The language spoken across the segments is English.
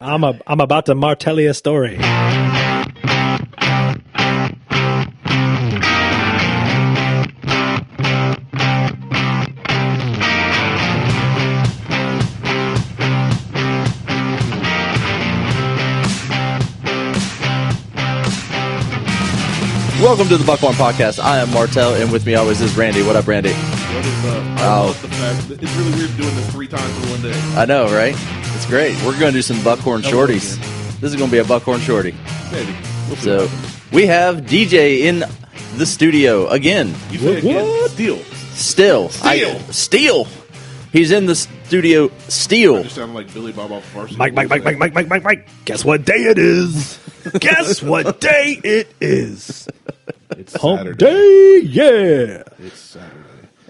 I'm about to Martelley a story. Welcome to the Buckhorn Podcast. I am Martelle, and with me always is Randy. What up, Randy? What is up? I love the fact that it's really weird doing this 3 times in one day. I know, right? It's great. We're going to do some Buckhorn shorties. This is going to be a Buckhorn shorty. Maybe. We'll see So, we have DJ in the studio again. You say again? Still. He's in the studio still. I just sounded like Billy Bob off Varsity. Mike. Guess what day it is? Guess what day it is? It's Hump Saturday. day, yeah. It's Saturday.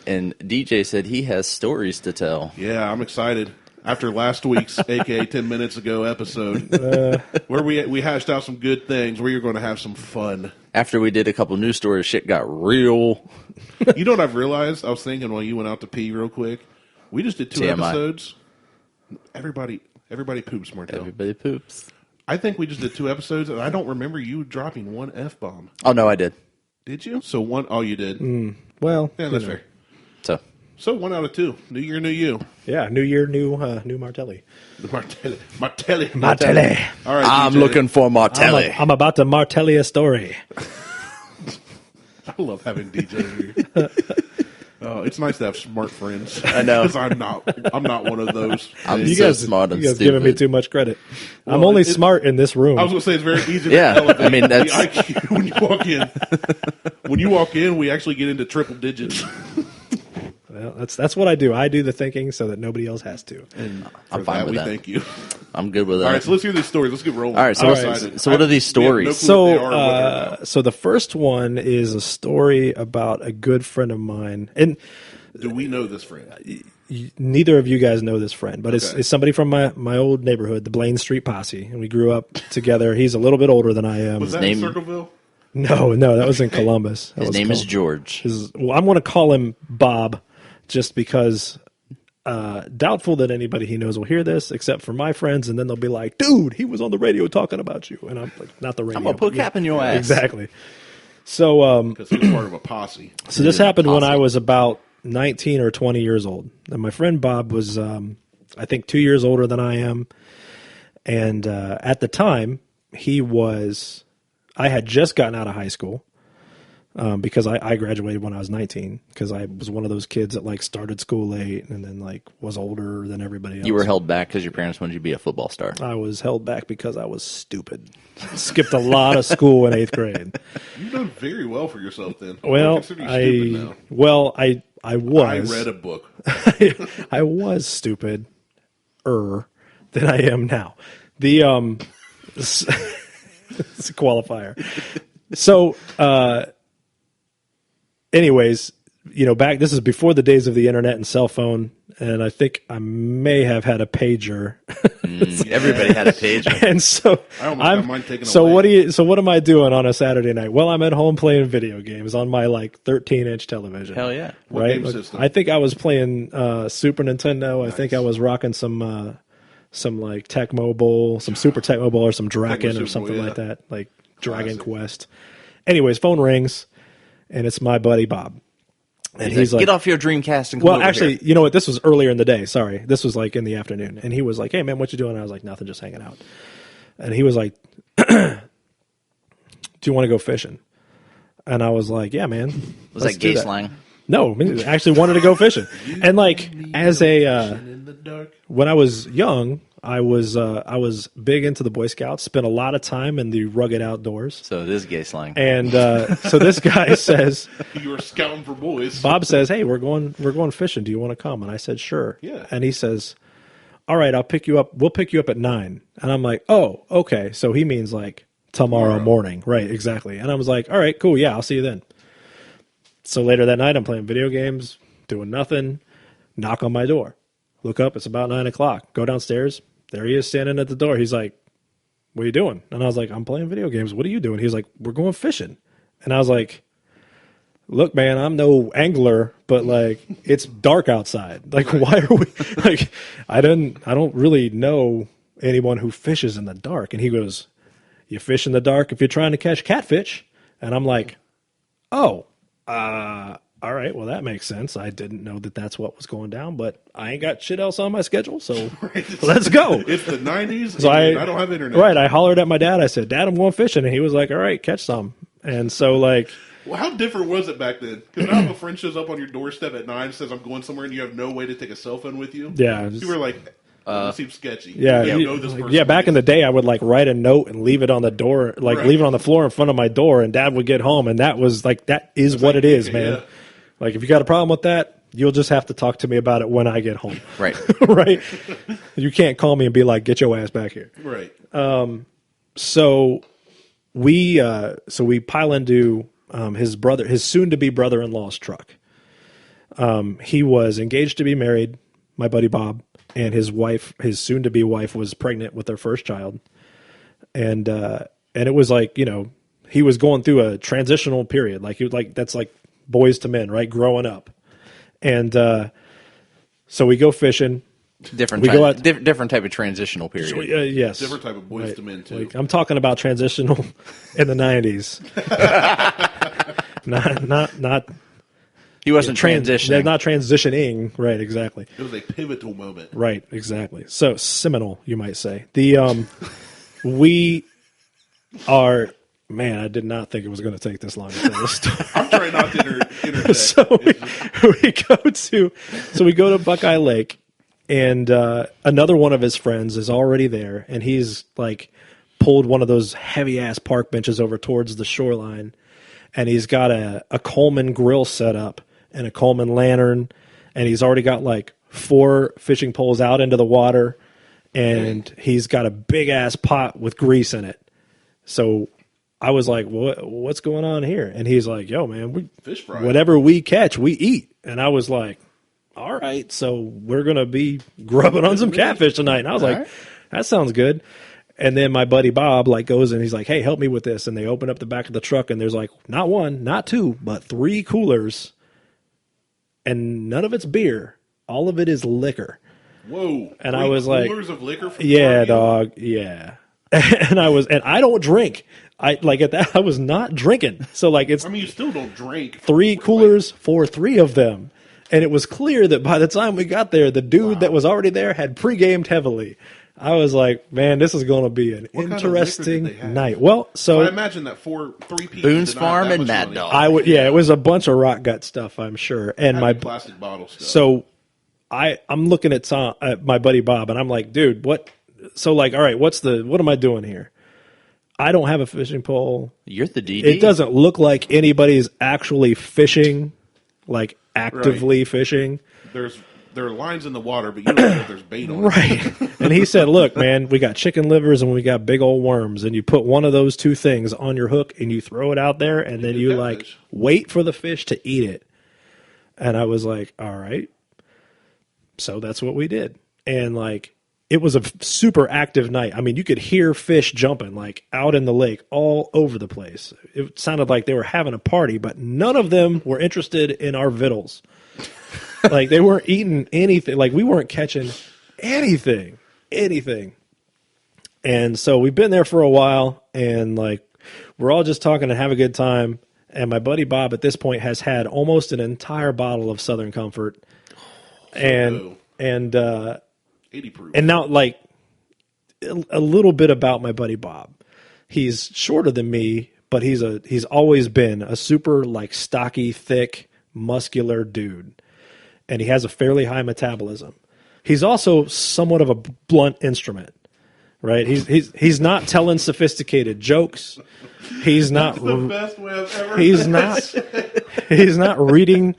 And DJ said he has stories to tell. Yeah, I'm excited. After last week's, a.k.a. 10 minutes ago episode, where we hashed out some good things, where you're going to have some fun. After we did a couple news stories, shit got real. You know what I've realized? I was thinking while you went out to pee real quick. We just did 2 episodes. Everybody poops, Martell. Everybody poops. I think we just did 2 episodes, and I don't remember you dropping one F-bomb. Oh, no, I did. Did you? So one, oh, you did. Well, Yeah, that's fair. So 1 out of 2. New year, new you. yeah, new year, new Martelley. Martelley. All right, I'm DJ. looking for Martelley. I'm about to Martelley a story. I love having DJ here. Oh, it's nice to have smart friends. I know. Because I'm not one of those. I'm You so guys, smart and you guys stupid. giving me too much credit. I'm Well, only smart in this room. I was going to say it's very easy Yeah, to elevate I mean, that's- the IQ when you walk in. When you walk in, we actually get into triple digits. Well, that's what I do. I do the thinking so that nobody else has to. And I'm for fine that, with we that. thank you. I'm good with that. All right, so let's hear these stories. Let's get rolling. All right, so I'm what's- excited. so what are these stories? We have no clue what they are or what they're about. So the first one is a story about a good friend of mine, and Do we know this friend? neither of you guys know this friend, but Okay. it's somebody from my old neighborhood, the Blaine Street Posse, and we grew up together. He's a little bit older than I am. Was that name- in Circleville? No, that was in Columbus. That His was name is Columbus. George. Well, I'm going to call him Bob, just because. Doubtful that anybody he knows will hear this, except for my friends, and then they'll be like, "Dude, he was on the radio talking about you," and I'm like, "Not the radio." I'm going to put but yeah. cap in your ass. Exactly. So, Because he was part of a posse. so this happened when Posse. I was about 19 or 20 years old, and my friend Bob was, I think, 2 years older than I am, and at the time, I had just gotten out of high school. Because I graduated when I was 19, because I was one of those kids that like started school late and then like was older than everybody else. You were held back because your parents wanted you to be a football star. I was held back because I was stupid. Skipped a lot of school in 8th grade. You've done very well for yourself then. Well, I consider you stupid now. I was. I read a book. I was stupid than I am now. It's a qualifier. So, anyways, this is before the days of the internet and cell phone, and I think I may have had a pager. Everybody had a pager. And so I almost got mine taken so away. what am I doing on a Saturday night? Well, I'm at home playing video games on my like 13-inch television. Hell yeah. What Right? game system? I think I was playing Super Nintendo. I think I was rocking some like Tech Mobile, some Super Tech Mobile, or some Draken Super or something Bowl, like yeah. that, like Dragon Classic. Quest. Anyways, phone rings, and it's my buddy Bob. And he's like, get off your Dreamcast and come well, over actually, here. you know what? This was earlier in the day. Sorry. This was like in the afternoon. And he was like, "Hey, man, what you doing?" I was like, "Nothing, just hanging out." And he was like, "Do you want to go fishing?" And I was like, "Yeah, man." Was let's that do gay slang? No, I actually wanted to go fishing. And like, as in the dark. when I was young, I was big into the Boy Scouts, spent a lot of time in the rugged outdoors. So it is gay slang. And so this guy says, You were scouting for boys. Bob says, "Hey, we're going fishing. Do you want to come?" And I said, "Sure." Yeah. And he says, "All right, I'll pick you up. We'll pick you up at 9." And I'm like, "Oh, okay." So he means like tomorrow morning. Right, exactly. And I was like, "All right, cool. Yeah, I'll see you then." So later that night, I'm playing video games, doing nothing. Knock on my door. Look up. It's about 9 o'clock. Go downstairs. There he is standing at the door. He's like, "What are you doing?" And I was like, "I'm playing video games. What are you doing?" He was like, "We're going fishing." And I was like, "Look, man, I'm no angler, but like it's dark outside. Like, why are we like I don't really know anyone who fishes in the dark. And he goes, you fish in the dark if you're trying to catch catfish. And I'm like, oh, all right, well, that makes sense. I didn't know that that's what was going down, but I ain't got shit else on my schedule, so let's go. It's the 90s, so I don't have internet. Right, I hollered at my dad. I said, Dad, I'm going fishing. And he was like, all right, catch some. And so, like... Well, how different was it back then? Because now if a friend shows up on your doorstep at 9 says, I'm going somewhere, and you have no way to take a cell phone with you, yeah, you were like... It seems sketchy. Yeah, back in the day, I would like write a note and leave it on the door, leave it on the floor in front of my door, and Dad would get home, and that was like that is what it is, man. Yeah. Like if you got a problem with that, you'll just have to talk to me about it when I get home. Right, right. You can't call me and be like, "Get your ass back here." Right. So we pile into his soon-to-be brother-in-law's truck. He was engaged to be married, my buddy Bob. And his soon-to-be wife, was pregnant with their first child, and it was like, he was going through a transitional period, that's like boys to men, right, growing up, and so we go fishing. Different type of transitional period. So, yes, different type of boys to men too. Like, I'm talking about transitional in the 90s, not. He wasn't transitioning. Not transitioning. Right, exactly. It was a pivotal moment. Right, exactly. So, seminal, you might say. We are... Man, I did not think it was going to take this long to tell this story. I'm trying not to interject. So we go to Buckeye Lake, and another one of his friends is already there, and he's like pulled one of those heavy-ass park benches over towards the shoreline, and he's got a Coleman grill set up, and a Coleman lantern, and he's already got like 4 fishing poles out into the water, and he's got a big-ass pot with grease in it. So I was like, what's going on here? And he's like, yo, man, fish fry. Whatever we catch, we eat. And I was like, all right, so we're going to be grubbing on some catfish tonight. And I was like, that sounds good. And then my buddy Bob goes and he's like, hey, help me with this. And they open up the back of the truck, and there's like not 1, not 2, but 3 coolers. And none of it's beer. All of it is liquor. Whoa. And I was like, coolers of liquor from yeah, dog. Yeah. and I don't drink. I was not drinking. So you still don't drink. 3 coolers for 3 of them. And it was clear that by the time we got there, the dude that was already there had pre-gamed heavily. I was like, man, this is going to be an interesting night. Well, so I imagine that 3 people. Boone's Farm and Mad Dog. It was a bunch of rock gut stuff, I'm sure, and my plastic bottle stuff. So I'm looking at my buddy Bob, and I'm like, dude, what? So all right, what am I doing here? I don't have a fishing pole. You're the DD. It doesn't look like anybody's actually fishing, actively fishing. There are lines in the water, but you don't know if there's bait on it. Right. And he said, look, man, we got chicken livers and we got big old worms, and you put one of those 2 things on your hook and you throw it out there, and then you wait for the fish to eat it. And I was like, all right. So that's what we did. And it was a super active night. I mean, you could hear fish jumping out in the lake all over the place. It sounded like they were having a party, but none of them were interested in our victuals. They weren't eating anything. We weren't catching anything. And so we've been there for a while, and we're all just talking and have a good time. And my buddy Bob at this point has had almost an entire bottle of Southern Comfort. And 80 proof. And now a little bit about my buddy Bob. He's shorter than me, but he's always been a super stocky, thick, muscular dude. And he has a fairly high metabolism. He's also somewhat of a blunt instrument, right? He's not telling sophisticated jokes. He's not. That's the best way I've ever. He's not reading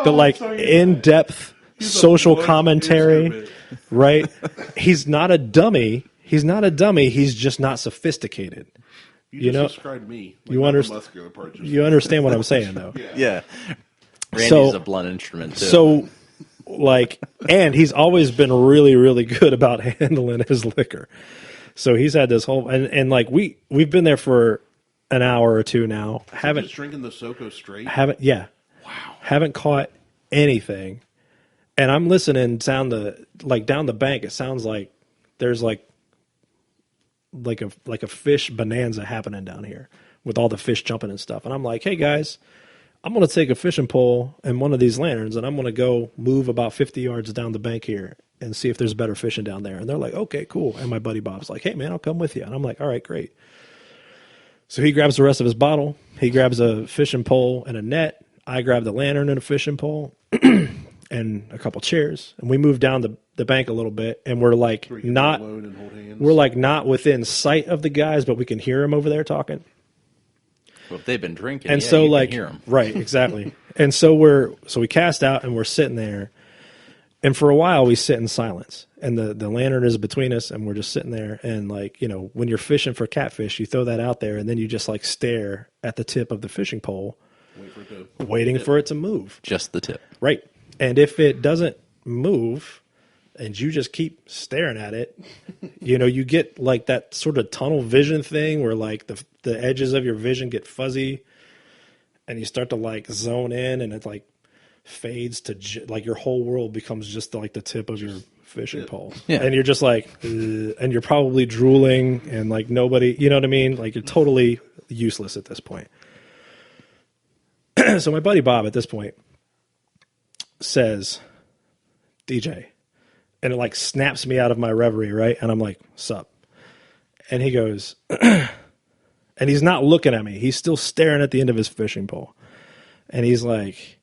the in-depth social commentary, right? He's not a dummy. He's just not sophisticated. You just described me. You understand? You understand what I'm saying, though. Yeah. Randy's a blunt instrument too. So, and he's always been really, really good about handling his liquor. So he's had this whole and we've been there for an hour or 2 now. Just drinking the SoCo straight. Yeah. Wow. Haven't caught anything, and I'm listening down the bank. It sounds like there's a fish bonanza happening down here with all the fish jumping and stuff. And I'm like, hey guys, I'm going to take a fishing pole and one of these lanterns, and I'm going to go move about 50 yards down the bank here and see if there's better fishing down there. And they're like, okay, cool. And my buddy Bob's like, hey man, I'll come with you. And I'm like, all right, great. So he grabs the rest of his bottle. He grabs a fishing pole and a net. I grab the lantern and a fishing pole and a couple chairs. And we move down the bank a little bit, and we're like not within sight of the guys, but we can hear them over there talking. Well, if they've been drinking, and yeah, so you like can hear them. Right, exactly. And so we cast out and we're sitting there, and for a while we sit in silence, and the lantern is between us, and we're just sitting there. And like, you know, when you're fishing for catfish, you throw that out there, and then you just like stare at the tip of the fishing pole, waiting for it to move. Just the tip, right? And if it doesn't move, and you just keep staring at it, you know, you get like that sort of tunnel vision thing where like the edges of your vision get fuzzy, and you start to like zone in, and it like fades to like your whole world becomes just like the tip of your fishing pole. Yeah. And you're just like, and you're probably drooling, and like nobody, you know what I mean? Like you're totally useless at this point. So my buddy Bob at this point says, DJ, and it like snaps me out of my reverie, right? And I'm like, sup? And he goes, and he's not looking at me. He's still staring at the end of his fishing pole. And he's like,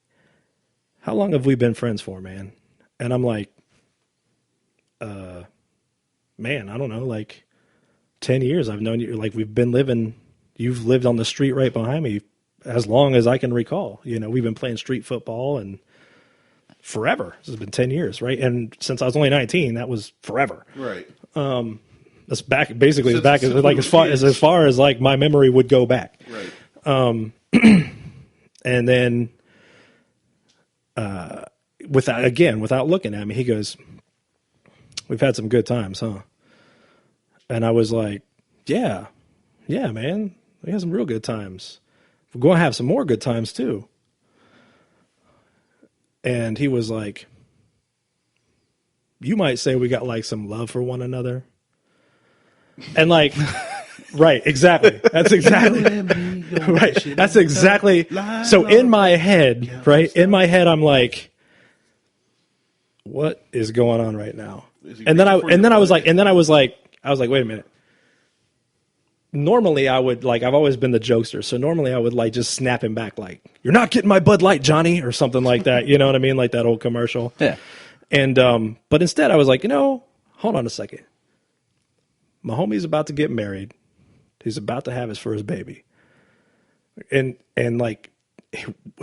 how long have we been friends for, man? And I'm like, man, I don't know, like 10 years I've known you. Like we've been living, you've lived on the street right behind me as long as I can recall. You know, we've been playing street football and forever. This has been 10 years, right? And since I was only 19, that was forever. Right. That's back basically as back as like as far as like my memory would go back. Right. And then without looking at me, he goes, we've had some good times, huh? And I was like, yeah, man, we had some real good times. We're going to have some more good times too. And he was like, you might say we got like some love for one another. And like, right, exactly. That's exactly right. That's exactly. So in my head, right, in my head, I'm like, what is going on right now? And then I was like, wait a minute. Normally I would like, I've always been the jokester. So normally I would like just snap him back like, you're not getting my Bud Light, Johnny, or something like that. You know what I mean? Like that old commercial. Yeah. And, but instead I was like, you know, hold on a second. My homie's about to get married. He's about to have his first baby. And like,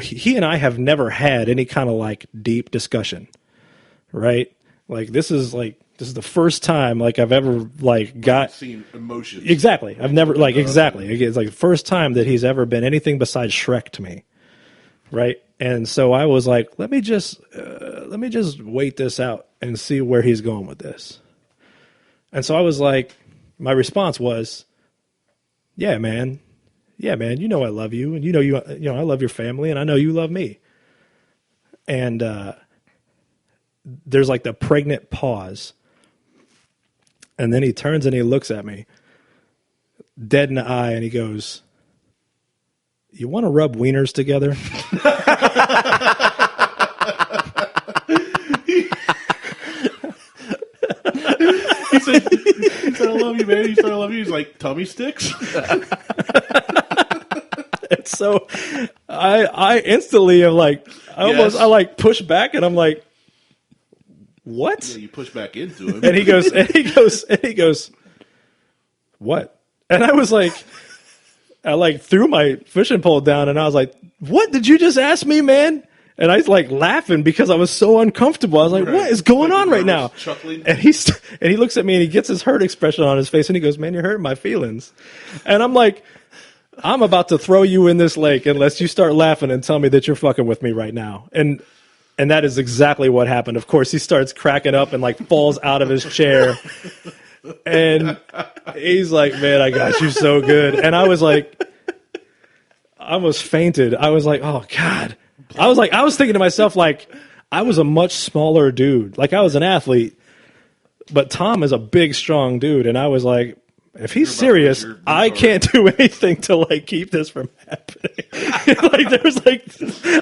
he and I have never had any kind of like deep discussion, right? Like this is the first time like I've ever like got seen emotions. Exactly. I've never like exactly. It's like the first time that he's ever been anything besides Shrek to me, right? And so I was like, let me just wait this out and see where he's going with this. And so I was like, my response was, yeah, man, you know I love you, and you know I love your family, and I know you love me. And there's like the pregnant pause. And then he turns and he looks at me dead in the eye, and he goes, you want to rub wieners together? He said, I love you, man. He said, I love you. He's like, tummy sticks? And so I instantly am like, I like push back, and I'm like, what? Yeah, you push back into him. And he goes, what? And I was like, I like threw my fishing pole down, and I was like, what did you just ask me, man? And I was like laughing because I was so uncomfortable. I was like, what is going on right now? Chuckling. And he looks at me, and he gets his hurt expression on his face, and he goes, man, you're hurting my feelings. And I'm like, I'm about to throw you in this lake unless you start laughing and tell me that you're fucking with me right now. And that is exactly what happened. Of course, he starts cracking up and like falls out of his chair. And he's like, man, I got you so good. And I was like, I almost fainted. I was like, oh God. I was thinking to myself, like, I was a much smaller dude. Like I was an athlete, but Tom is a big, strong dude. And I was like, if he's You're about to serious, lose your I card. can't do anything to like keep this from happening. Like there's like,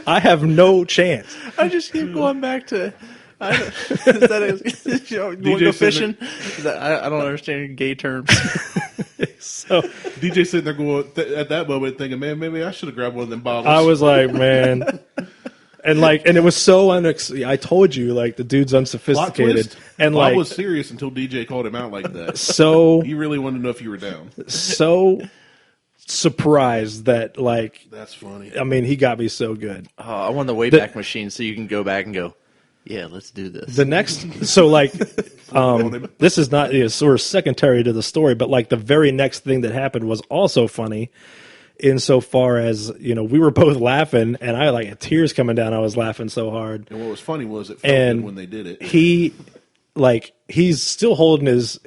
I have no chance. I just keep going back to. Is that you want to go fishing? I don't understand gay terms. So DJ sitting there going at that moment thinking, man, maybe I should have grabbed one of them bottles. I was like, man. And it was so I told you, like, the dude's Plot unsophisticated. twist. And Bob like, was serious until DJ called him out like that. so, He really wanted to know if you were down. so surprised that, like, That's funny. I mean, he got me so good. Oh, I want the Wayback Machine so you can go back and go, yeah, let's do this. The next, so like, this is not sort of secondary to the story, but like the very next thing that happened was also funny. Insofar as, we were both laughing, and I like had tears coming down. I was laughing so hard. And what was funny was it felt And good when they did it. He's still holding his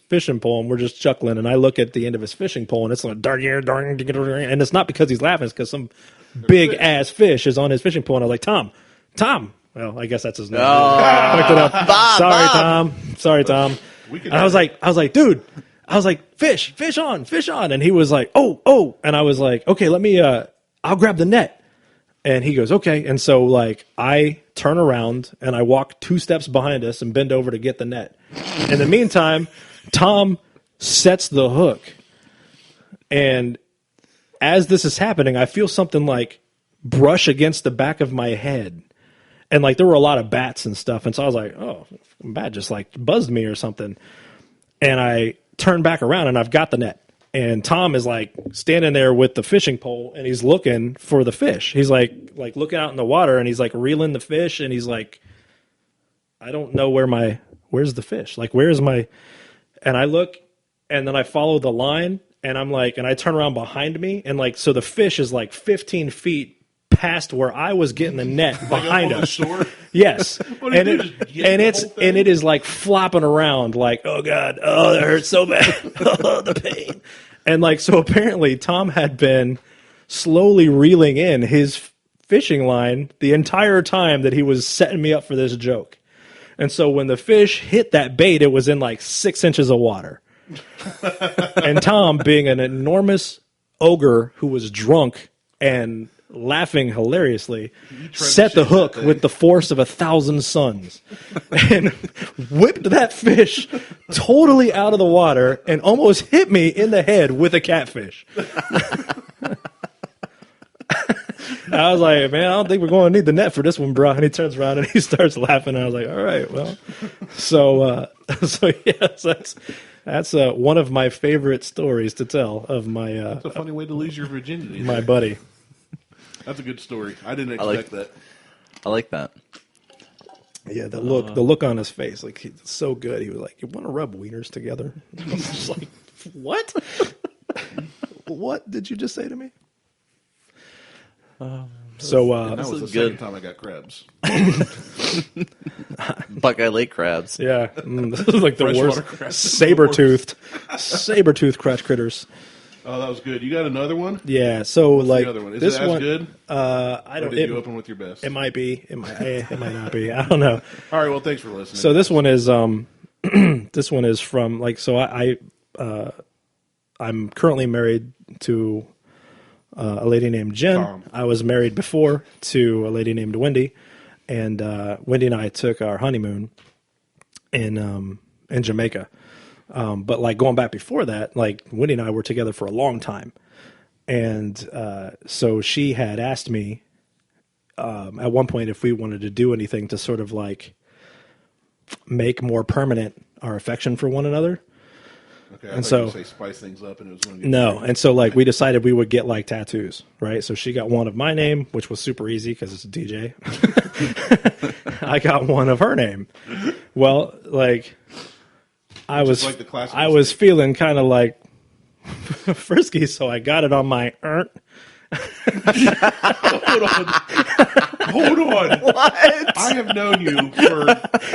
fishing pole, and we're just chuckling. And I look at the end of his fishing pole, and it's like darn, and it's not because he's laughing; it's because some big ass fish is on his fishing pole. And I was like, Tom. Well, I guess that's his name. Fucked it up. Sorry, Tom. And I was like, dude. I was like, fish on. And he was like, oh. And I was like, okay, let me, I'll grab the net. And he goes, okay. And so like, I turn around and I walk 2 steps behind us and bend over to get the net. In the meantime, Tom sets the hook. And as this is happening, I feel something like brush against the back of my head. And like, there were a lot of bats and stuff. And so I was like, oh, a bat just like buzzed me or something. And I turn back around and I've got the net. And Tom is like standing there with the fishing pole and he's looking for the fish. He's like looking out in the water and he's like reeling the fish and he's like, I don't know where's the fish? Like, where's my, and I look and then I follow the line and I'm like, and I turn around behind me and like, so the fish is like 15 feet past where I was getting the net behind us. Yes. And it is like flopping around like, oh God, oh, that hurts so bad. Oh, the pain. And like, so apparently Tom had been slowly reeling in his fishing line the entire time that he was setting me up for this joke. And so when the fish hit that bait, it was in like 6 inches of water. And Tom, being an enormous ogre who was drunk and laughing hilariously, set the hook with the force of 1,000 suns and whipped that fish totally out of the water and almost hit me in the head with a catfish. I was like, man, I don't think we're going to need the net for this one, bro. And he turns around and he starts laughing. And I was like, all right, well. So yes, that's one of my favorite stories to tell of my. That's a funny way to lose your virginity. My buddy. That's a good story. I didn't expect that. I like that. Yeah, the look on his face, like he's so good. He was like, "You want to rub wieners together?" I was just like, "What? What did you just say to me?" That was the second time I got crabs. Buckeye Lake crabs. Yeah, this is like the Freshwater worst. crabs. Saber-toothed critters. Oh, that was good. You got another one? Yeah, so What's like the other one? Is this it as one, good? I don't. Or did you open with your best? It might be. It might not be. I don't know. All right. Well, thanks for listening. So this one is this one is from like so I'm currently married to a lady named Jen. Tom. I was married before to a lady named Wendy, and Wendy and I took our honeymoon in Jamaica. But like going back before that, like Wendy and I were together for a long time. And so she had asked me at one point if we wanted to do anything to sort of like make more permanent our affection for one another. Okay, and so you were gonna say spice things up, and it was going to be no. And so like we decided we would get like tattoos, right? So she got one of my name, which was super easy because it's a DJ. I got one of her name. Well, like I was like the classic I was feeling kind of like frisky, so I got it on my Hold on. What? I have known you for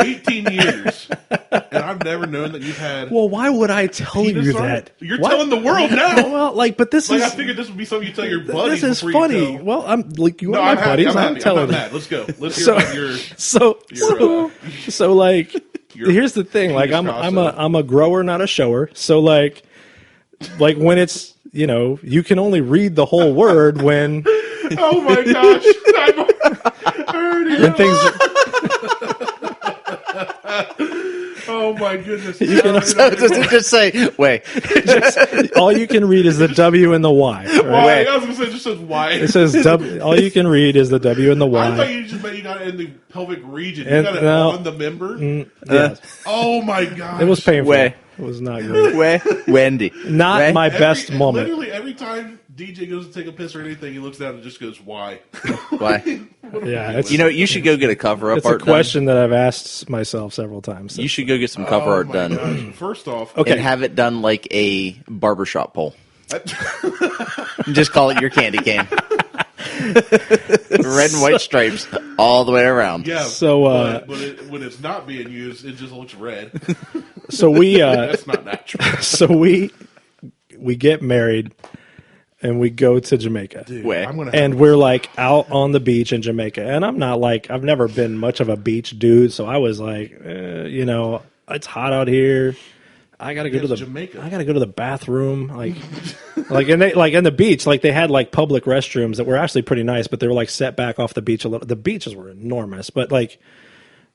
18 years, and I've never known that you've had. Well, why would I tell penis you art? that? You're What? telling the world now. Well, like, but this Like, is. I figured this would be something you tell your buddies. This is before you funny. tell- Well, I'm like you No, are I'm my happy. buddies. I'm I'm happy. I'm telling not you. mad. Let's go. Let's hear So, about your. so like, your here's the thing. Like, penis crossover. I'm a grower, not a shower. So like when it's you can only read the whole word when Oh my gosh! I already when things. Oh my goodness! You can- So does it just say, wait? All you can read is the W and the Y. Right? Why? I was gonna say it just says why. It says W. All you can read is the W and the I thought Y. you just meant you got it in the pelvic region. And You got it no. on the member. Yeah. Oh my gosh! It was painful. Way. It was not great. Wait, Wendy. Not Wait. my best moment. Literally every time DJ goes to take a piss or anything, he looks down and just goes, "Why?" Why? Yeah, it's, You should go get a cover up it's a art question that I've asked myself several times. done. You should go get some cover art Oh my done gosh. First off, Okay. and have it done like a barbershop pole. Just call it your candy cane. Red and white stripes all the way around. yeah. So, when it's not being used, it just looks red. So we That's not natural. so we get married and we go to Jamaica. Way. I'm gonna. And we're like out on the beach in Jamaica. And I'm not like, I've never been much of a beach dude. So I was like, it's hot out here. I gotta go to the Jamaica. I gotta go to the bathroom. Like in the beach, like they had like public restrooms that were actually pretty nice, but they were like set back off the beach a little. The beaches were enormous, but like,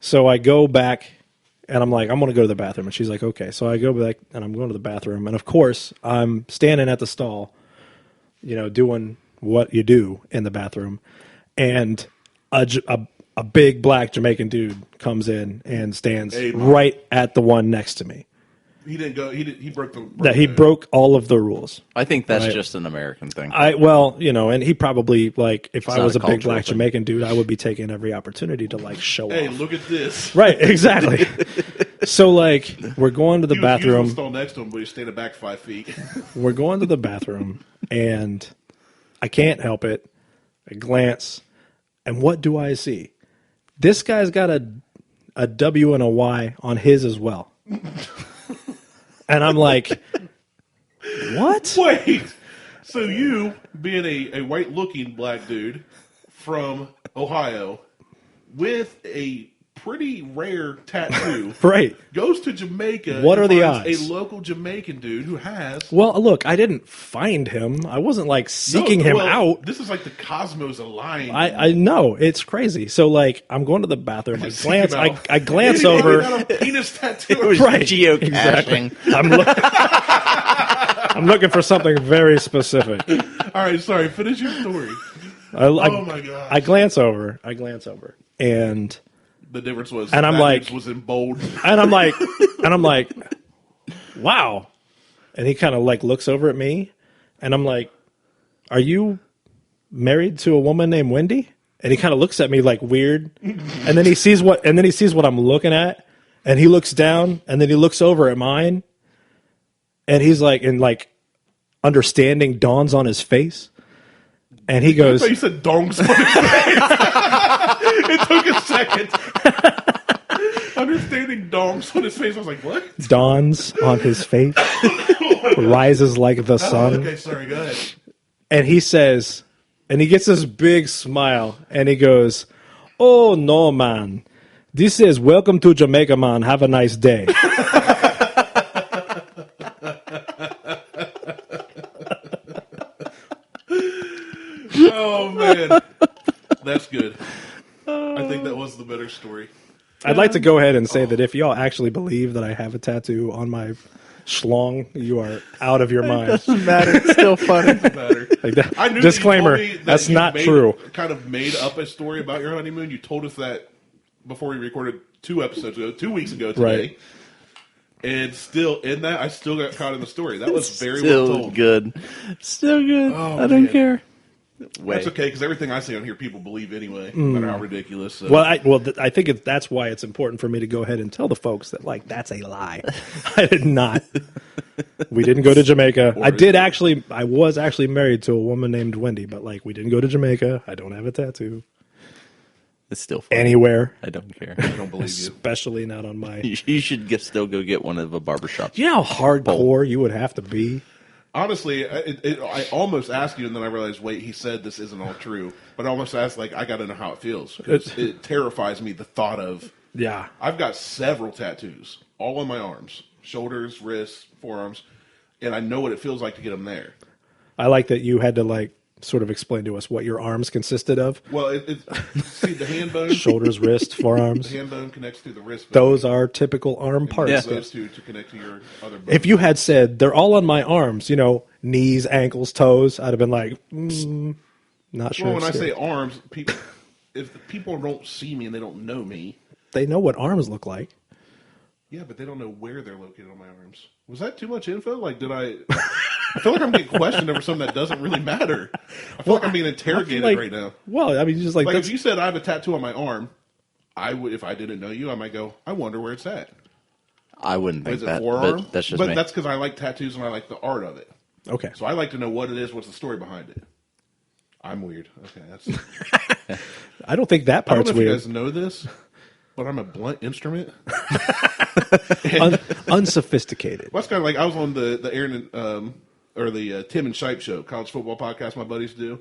so I go back and I'm like, I'm gonna go to the bathroom, and she's like, okay. So I go back and I'm going to the bathroom, and of course I'm standing at the stall, doing what you do in the bathroom, and a big black Jamaican dude comes in and stands right at the one next to me. He didn't go. He broke the. He broke all of the rules. I think that's Right. just an American thing. And he probably like if I not was a a big cultural black thing. Jamaican dude, I would be taking every opportunity to like show Hey, off. look at this. Right, exactly. So like we're going to the He was bathroom. stall next to him, but he's standing back 5 feet. We're going to the bathroom, and I can't help it. I glance, and what do I see? This guy's got a W and a Y on his as well. And I'm like, what? Wait. So you, being a white-looking black dude from Ohio with a pretty rare tattoo, Right. goes to Jamaica. What and are the finds odds? A local Jamaican dude who has. Well, look, I didn't find him. I wasn't like seeking No, him well, out. This is like the cosmos aligned. I know it's crazy. So like I'm going to the bathroom. I Seek glance. him out. I glance Anybody over. got a penis tattoo. It was Right, geocaching. exactly. I'm looking for something very specific. All right, sorry. Finish your story. Oh my gosh. I glance over, and The difference was, And I'm that like- dude's was in bold. I'm like, wow. And he kind of like looks over at me, and I'm like, are you married to a woman named Wendy? And he kind of looks at me like weird, and then he sees what I'm looking at, and he looks down, and then he looks over at mine, and he's like, and like understanding dawns on his face, and he I goes, thought you said donks. It took a second. Understanding donks on his face. I was like, what? dawns on his face, rises like the sun. Okay, sorry, go ahead. And he says, and he gets this big smile, and he goes, oh, no, man. This is welcome to Jamaica, man. Have a nice day. Oh, man. That's good. I think that was the better story. I'd like to go ahead and say that if y'all actually believe that I have a tattoo on my schlong, you are out of your mind. Doesn't matter. It's still funny. Better. Like that, I knew disclaimer, that you told me that that's you not made- true. Kind of made up a story about your honeymoon. You told us that before we recorded 2 episodes ago, 2 weeks ago today. Right. And still, in that, I still got caught in the story. That was very Still well told. good. Still good. Oh, I don't man. care. That's okay, because everything I say on here, people believe anyway, no matter how ridiculous. So. Well, I think that's why it's important for me to go ahead and tell the folks that, like, that's a lie. I did not. We didn't go to Jamaica. I was actually married to a woman named Wendy, but, like, we didn't go to Jamaica. I don't have a tattoo. It's still funny. anywhere, I don't care. I don't believe you. especially not on my. You should still go get one of a barbershop. You know how hardcore you would have to be? Honestly, I almost asked you, and then I realized, wait, he said this isn't all true. But I almost asked, like, I got to know how it feels. 'Cause it terrifies me, the thought of... Yeah. I've got several tattoos, all on my arms. Shoulders, wrists, forearms. And I know what it feels like to get them there. I like that you had to, like, sort of explain to us what your arms consisted of. Well, see, the hand bone... Shoulders, wrist, forearms. The hand bone connects to the wrist bone. Those are typical arm parts. Yeah. Those two to connect to your other bone. If you had said, they're all on my arms, you know, knees, ankles, toes, I'd have been like, not sure. Well, when I say arms, if the people don't see me and they don't know me... They know what arms look like. Yeah, but they don't know where they're located on my arms. Was that too much info? Like, did I... I feel like I'm getting questioned over something that doesn't really matter. I feel like I'm being interrogated like, right now. Well, I mean, just like, Like, that's, if you said I have a tattoo on my arm, I would. If I didn't know you, I might go, I wonder where it's at. I wouldn't think Is it that. forearm? But that's just but me. that's because I like tattoos and I like the art of it. okay. So I like to know what it is, what's the story behind it. I'm weird. Okay, that's... I don't think that I don't part's know if you weird. guys know this, but I'm a blunt instrument. Unsophisticated. Well, that's kind of like I was on the Aaron or the Tim and Shipe show, college football podcast my buddies do,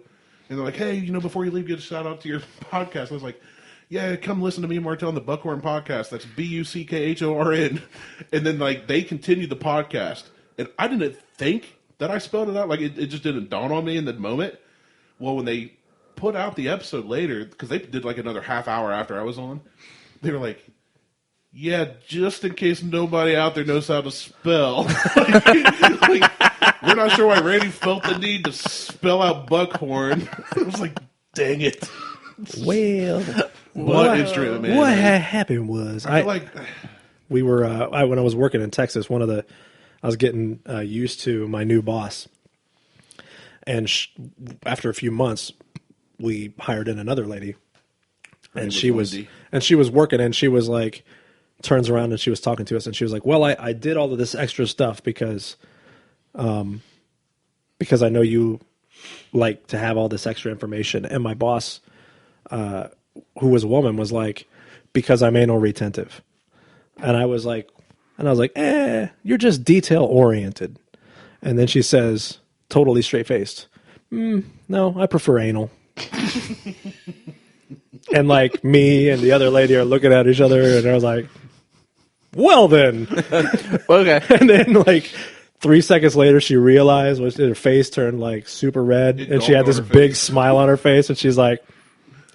and they're like, "Hey, you know, before you leave, give a shout out to your podcast." I was like, "Yeah, come listen to me and Martell on the Buckhorn podcast. That's Buckhorn." And then like they continued the podcast, and I didn't think that I spelled it out. Like it just didn't dawn on me in the moment. Well, when they put out the episode later, because they did like another half hour after I was on, they were like, yeah, just in case nobody out there knows how to spell. Like, we're not sure why Randy felt the need to spell out Buckhorn. I was like, dang it. Well, What instrument, man? what had happened was I feel like we were when I was working in Texas. I was getting used to my new boss, and after a few months, we hired in another lady, and she was working, and she was like, turns around and she was talking to us, and she was like, "Well, I did all of this extra stuff because I know you like to have all this extra information." And my boss, who was a woman, was like, "Because I'm anal retentive." And I was like, you're just detail oriented. And then she says, totally straight faced, "No, I prefer anal." And like me and the other lady are looking at each other, and I was like, well then. Okay. And then like 3 seconds later, she realized, her face turned like super red, and she had this big smile on her face, and she's like,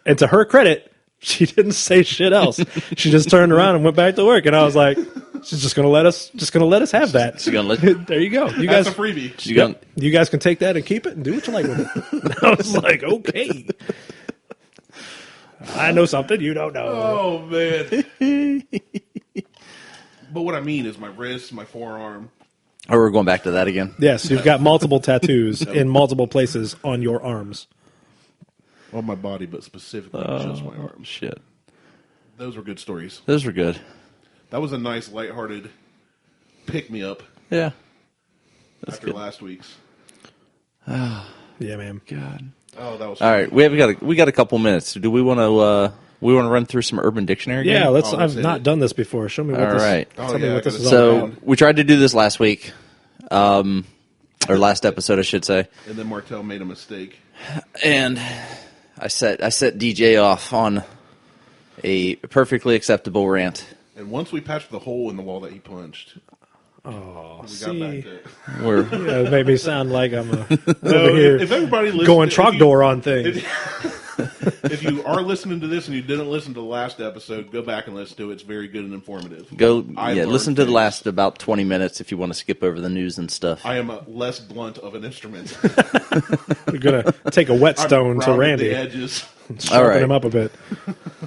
and to her credit, she didn't say shit else. She just turned around and went back to work, and I was like, she's just gonna let us have that. She's gonna let There you go. You that's guys, a freebie. she's gonna, you guys can take that and keep it and do what you like with it. And I was like, okay. I know something you don't know. Oh, man. But what I mean is my wrist, my forearm. Oh, we're going back to that again. Yes, you've got multiple tattoos in multiple places on your arms. On my body, but specifically just my arms. Shit. Those were good stories. Those were good. That was a nice, lighthearted pick-me-up Yeah. after last week's. Yeah, man. God. Oh, that was All right, we got a couple minutes. Do we want to run through some Urban Dictionary? Yeah, again? let's. Oh, I've let's not hit it. done this before. Show me what All this. right. Tell me yeah, what this I is gotta- all So about. we tried to do this last week, or last episode, I should say. And then Martell made a mistake. And I set DJ off on a perfectly acceptable rant. And once we patched the hole in the wall that he punched, Oh, we got back see, to it. We're yeah, it made me sound like I'm No, over here if everybody listened, going if truck you- door on things. If you are listening to this and you didn't listen to the last episode, go back and listen to it. It's very good and informative. listen to the things. last about 20 minutes if you want to skip over the news and stuff. I am a less blunt of an instrument. We're gonna take a whetstone to Rounded Randy, the edges. sharpen All right. him up a bit.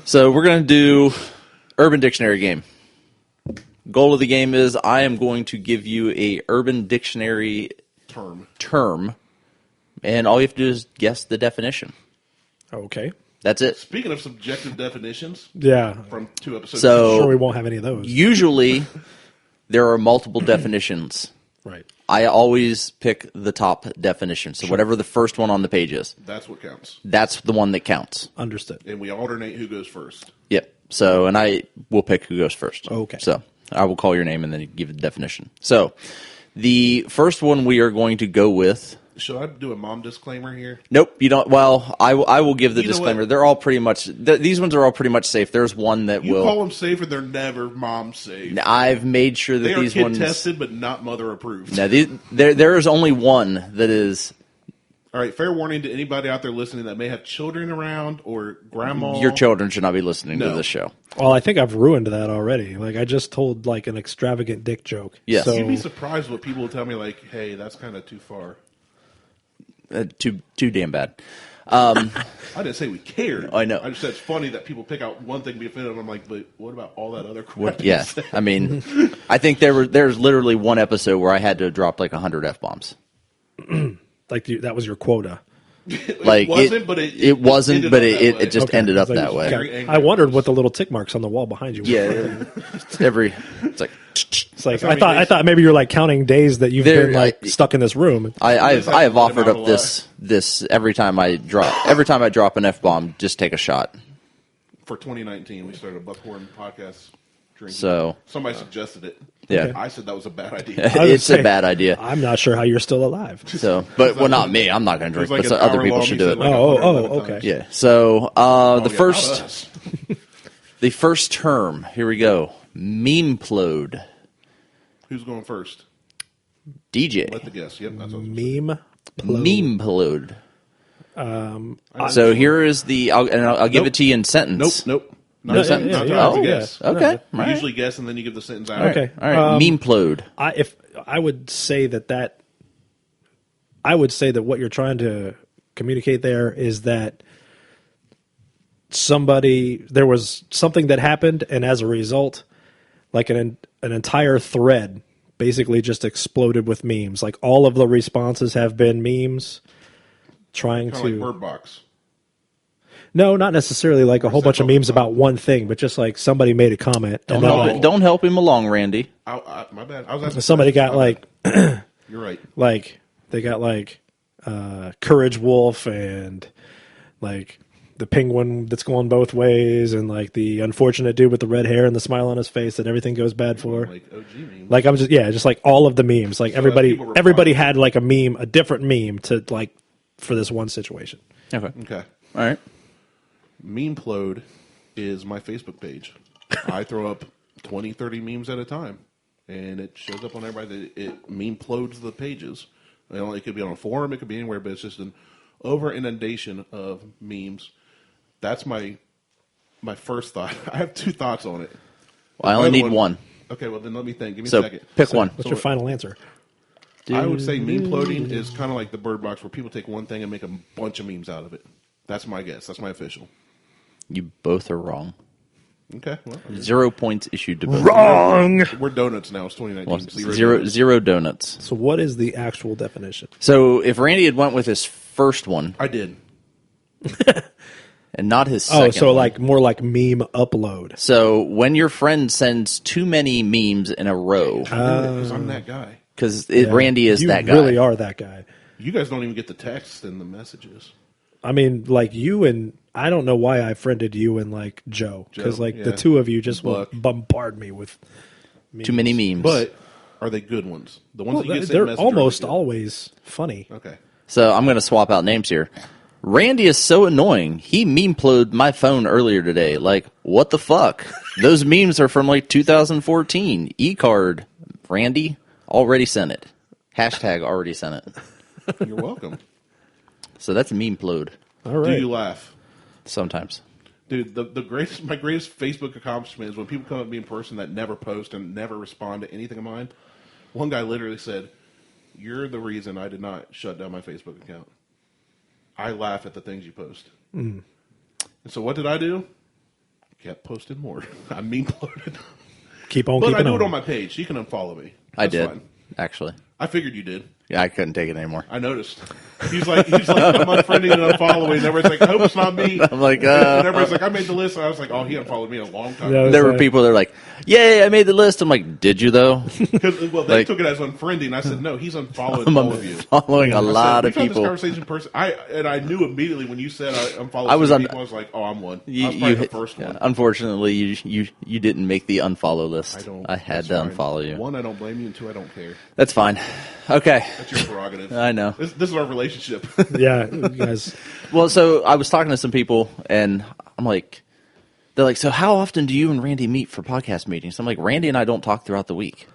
So we're going to do Urban Dictionary game. Goal of the game is I am going to give you a Urban Dictionary term, and all you have to do is guess the definition. Okay. That's it. Speaking of subjective definitions Yeah. from 2 episodes, So Sure, we won't have any of those. usually there are multiple definitions. Right. I always pick the top definition. So whatever the first one on the page is, That's what counts. that's the one that counts. Understood. And we alternate who goes first. Yep. So, and I will pick who goes first. Okay. So I will call your name and then you give the definition. So the first one we are going to go with. Should I do a mom disclaimer here? Nope, you don't. Well, I will give the You know disclaimer. what? They're all pretty much. These ones are all pretty much safe. There's one that You will. call them safe, and they're never mom safe. I've made sure that They are these kid ones. tested, but not mother approved. Now, there is only one that is. All right, fair warning to anybody out there listening that may have children around or grandma. Your children should not be listening to No. this show. Well, I think I've ruined that already. Like I just told like an extravagant dick joke. Yes. So, You'd be surprised what people will tell me. Like, hey, that's kind of too far. Too damn bad. I didn't say we cared. I know. I just said it's funny that people pick out one thing to be offended. And I'm like, but what about all that other crap? What? Yeah. I mean, I think there's literally one episode where I had to drop like 100 F-bombs. like that was your quota. Like wasn't, but it wasn't, ended but up that way. it just Okay. ended up It's like- that way. Very angry I wondered what the little tick marks on the wall behind you were. Yeah. It's like. It's like That's how I thought maybe you're like counting days that you've There- been like stuck in this room. I have like offered putting up out a this every time I drop an F-bomb, just take a shot. For 2019, we started a Buckhorn podcast drinking. So somebody suggested it. yeah, I said that was a bad idea. I would it's say, a bad idea. I'm not sure how you're still alive. So, but well, not me. I'm not going to It was drink, like but an other hour people long, should he do said it. like Oh, 111 okay. times. Yeah. So Oh, the yeah, first not us. the first term. Here we go. Memeplode. Who's going first? DJ. Let the guess. Yep, that's what I was gonna Meme. Memeplode. So here is the. I'll give Nope. it to you in say. sentence. Nope. No, Not yeah, sentence. yeah, Not yeah. trying to Oh, guess. yeah. Okay. We All right. usually guess and then you give the sentence out. Okay. All right. Memeplode. If I would say that I would say that what you're trying to communicate there is that there was something that happened, and as a result, like an entire thread basically just exploded with memes. Like all of the responses have been memes trying Kind of to like Bird Box. No, not necessarily like a whole bunch of that memes focused on? about one thing, but just like somebody made a comment and then like, Don't help him along, Randy. My bad. I was asking somebody got questions. like My bad. You're right. like they got like Courage Wolf and like the penguin that's going both ways and like the unfortunate dude with the red hair and the smile on his face that everything goes bad for. Like OG memes. Like I'm just like all of the memes. Like So as people everybody reply- had like a meme, a different meme to like for this one situation. Okay. Okay. All right. Memeplode is my Facebook page. I throw up 20, 30 memes at a time, and it shows up on everybody. It memeplodes the pages. You know, it could be on a forum, it could be anywhere, but it's just an over inundation of memes. That's my first thought. I have two thoughts on it. Well, I only need one. Okay, well then let me think. Give me So a second. pick one. What's your final answer? I would say memeploding is kind of like the Bird Box, where people take one thing and make a bunch of memes out of it. That's my guess. That's my official. You both are wrong. Okay, well, 0 points issued to both. Wrong. we're donuts now. It's 2019. Well, Zero. zero donuts. So what is the actual definition? So if Randy had went with his first one I did. and not his second Oh, so one. like more like meme upload. So when your friend sends too many memes in a row, Because I'm that guy. because Randy is you that guy. really are that guy. You guys don't even get the text and the messages. I mean, like you and I don't know why I friended you and like Joe because Joe, like the yeah. two of you just will Buck. bombard me with memes. Too many memes. But are they good ones? The ones Well, that you get sent they're message, are almost they good? always funny. Okay. So I'm going to swap out names here. Randy is so annoying. He memeploded my phone earlier today. Like, what the fuck? Those memes are from like 2014. E-card. Randy already sent it. Hashtag already sent it. You're welcome. So that's memeplode All Do right. you laugh? sometimes. Dude, my greatest Facebook accomplishment is when people come up to me in person that never post and never respond to anything of mine. One guy literally said, "You're the reason I did not shut down my Facebook account. I laugh at the things you post." And so what did I do? Kept posting more. I memeploded. Keep on But I keeping do on. it on my page. You can unfollow me. I That's did, fine. actually. I figured you did. Yeah, I couldn't take it anymore. I noticed. He's like, I'm unfriending and unfollowing. And everybody's like, I hope it's not me. I'm like, and everybody's like, I made the list. And I was like, oh, he unfollowed me a long time Yeah, ago. there were people that were like, "Yay, I made the list." I'm like, "Did you though?" Well, they like- took it as unfriending. I said, no, he's unfollowing I'm all of you. following a lot of We've had people. this conversation in person. I knew immediately when you said I unfollowed I was some on- people. I was like, oh, I'm one. I was probably the first one. Unfortunately, you didn't make the unfollow list. I had That's to fine. unfollow you. One, I don't blame you, and two, I don't care. That's fine. Okay. That's your prerogative. I know. This is our relationship. Yeah, you guys. Well, so I was talking to some people, and I'm like, they're like, so how often do you and Randy meet for podcast meetings? I'm like, Randy and I don't talk throughout the week.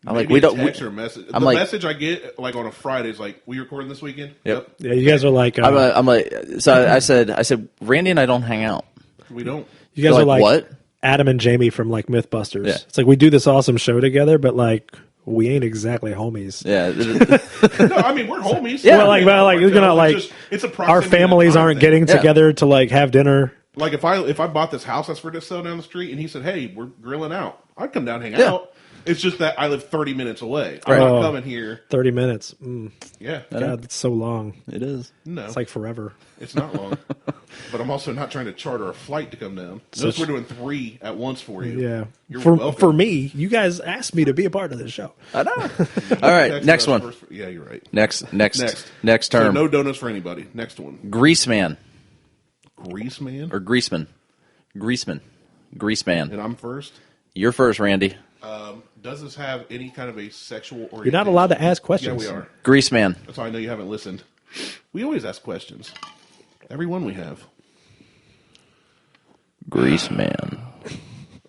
I'm like, we don't. Text or message. I'm the like- message I get like on a Friday is like, we recording this weekend? Yep. Yeah, you guys are like. I'm like, so I said, Randy and I don't hang out. We don't. you guys They're are like what? Adam and Jamie from like MythBusters. Yeah. It's like we do this awesome show together, but like we ain't exactly homies. Yeah. No, I mean, we're homies. Yeah. Well, like, but like you're gonna like it's a our proximity families time aren't thing. getting together to like have dinner. Like if I bought this house that's for sale down the street, and he said, "Hey, we're grilling out," I'd come down and hang Yeah. out. It's just that I live 30 minutes away. I'm Right. not coming here. 30 minutes. Mm, Yeah, God, that's so long. It is. no, It's like forever. it's not long. But I'm also not trying to charter a flight to come down. Notice we're doing 3 at once for you. Yeah. You're For welcome. me, you guys asked me to be a part of this show. I know. All right. Next one. First, yeah, you're right. Next So term. no donuts for anybody. Next one. Greaseman Greaseman. or Greaseman. Greaseman. And I'm first. You're first, Randy. Does this have any kind of a sexual orientation? You're not allowed to ask Yeah, questions. we are. Greaseman. That's how I know you haven't listened. We always ask questions. Every one we have. Greaseman.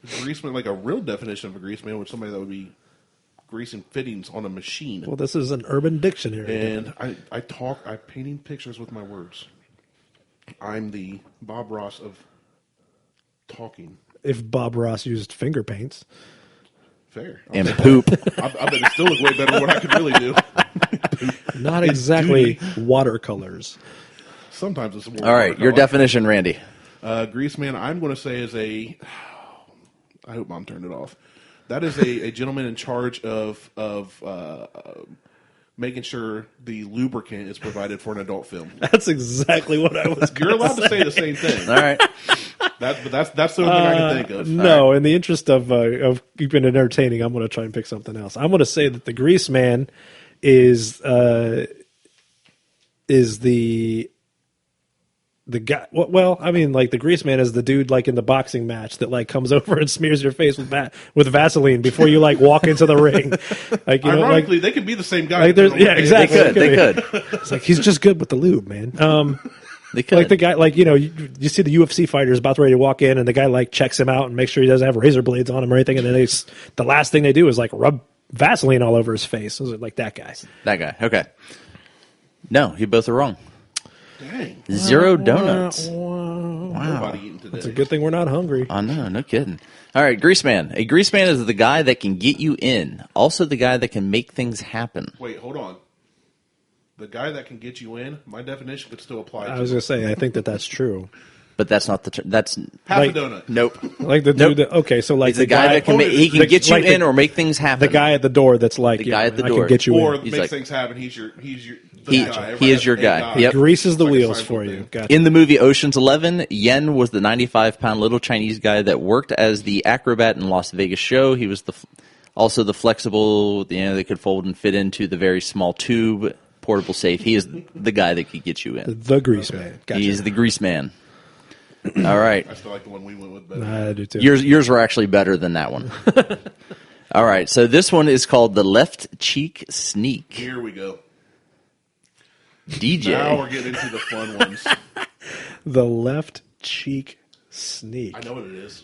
Greaseman, like a real definition of a greaseman, would somebody that would be greasing fittings on a machine. Well, this is an urban dictionary. And I'm painting pictures with my words. I'm the Bob Ross of talking. If Bob Ross used finger paints. Fair. And poop. I bet it still look way better than what I could really do. Not exactly watercolors. Sometimes it's more. All right. Your definition, Randy. Greaseman, I'm going to say is a. I hope Mom turned it off. That is a gentleman in charge of making sure the lubricant is provided for an adult film. That's exactly what I was You're allowed to say the same thing. All right. That's the only thing I can think of. No, in the interest of keeping it entertaining, I'm going to try and pick something else. I'm going to say that the Greaseman is the guy. Well, I mean, like the Greaseman is the dude like in the boxing match that like comes over and smears your face with Vaseline before you like walk into the ring. Like you know, like Ironically, they could be the same guy. like there's yeah, exactly. They could. It's like he's just good with the lube, man. They could. Like the guy, like, you know, you see the UFC fighters about ready to walk in, and the guy like checks him out and makes sure he doesn't have razor blades on him or anything, and then the last thing they do is like rub Vaseline all over his face. Like that guy. That guy. Okay. No, you both are wrong. Dang. 0 donuts. Nobody eating today. It's a good thing we're not hungry. I know, no kidding. All right, Greaseman. A Greaseman is the guy that can get you in, also the guy that can make things happen. Wait, hold on. The guy that can get you in, my definition could still apply to I was gonna say, I think that's true. But that's not the term. That's half like- a donut. nope. Like the Nope. dude. Okay, so like He's the guy that can he can get you like in or make things happen. the guy at the door that's like The guy at the I door. can get you Or in. He's makes like- things happen. He's your He- guy. he is your guy. Yep. Greases the It's like a wheels Seinfeld for you. thing. Gotcha. In the movie Ocean's 11, Yen was the 95-pound little Chinese guy that worked as the acrobat in Las Vegas show. He was also the flexible, they could fold and fit into the very small tube portable safe. He is the guy that could get you in. The Greaseman. Gotcha. He is the Greaseman. All right. I still like the one we went with better. I do too. Yours were actually better than that one. All right. So this one is called the left cheek sneak. Here we go. DJ. Now we're getting into the fun ones. The left cheek sneak. I know what it is.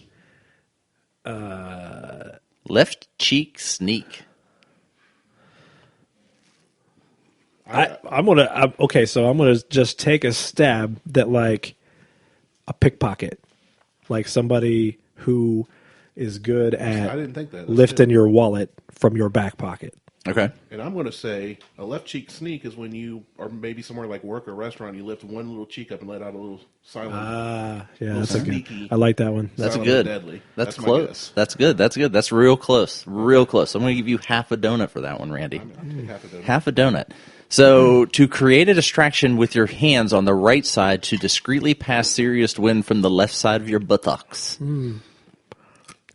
Left cheek sneak. I'm gonna just take a stab that like a pickpocket, like somebody who is good I at didn't think that. That's lifting good. your wallet from your back pocket. Okay. And I'm going to say a left cheek sneak is when you are maybe somewhere like work or restaurant, you lift one little cheek up and let out a little silent. Yeah, little that's sneaky. I like that one. That's Silent good. Deadly. That's my close. guess. That's good. That's good. That's real close. Real close. I'm going to give you half a donut for that one, Randy. I'll take half a donut. Half a donut. So, to create a distraction with your hands on the right side to discreetly pass serious wind from the left side of your buttocks.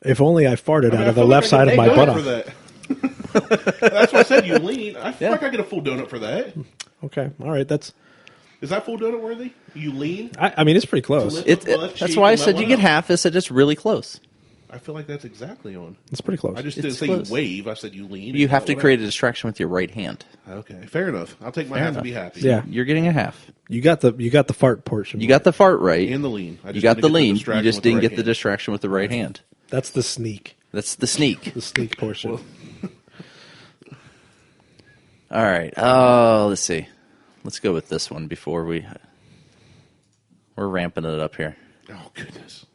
If only I farted out I of the feel left like I side of get my a donut for buttock. that. That's why I said you lean. I feel like I get a full donut for that. Okay, all right. Is that full donut worthy? You lean? I mean, it's pretty close. That's why I said you get half. I said it's really close. I feel like that's exactly on. It's pretty close. I just It's didn't say close. you wave. I said you lean. You have to Whatever. create a distraction with your right hand. Okay, fair enough. I'll take my half and be happy. Yeah. You're getting a half. You got the fart portion. You got the fart right. And the lean. You got the lean. You just didn't get the hand. distraction with the right hand. That's the sneak. That's the sneak. The sneak portion. All right. Let's see. Let's go with this one before we're ramping it up here. Oh goodness.